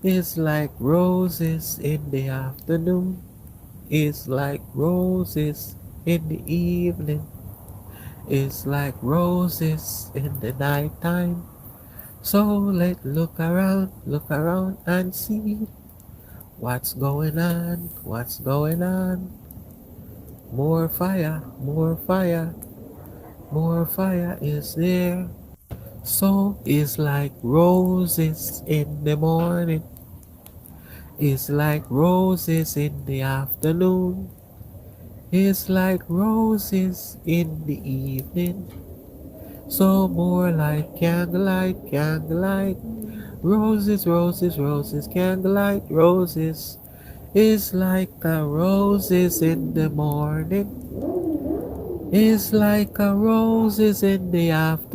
It's like roses in the afternoon. It's like roses in the evening. It's like roses in the nighttime. So let's look around and see what's going on, what's going on. More fire, more fire, more fire is there. So it's like roses in the morning. It's like roses in the afternoon. It's like roses in the evening. So more like candlelight, candlelight. Roses, roses, roses, candlelight, roses. It's like the roses in the morning. It's like a roses in the afternoon.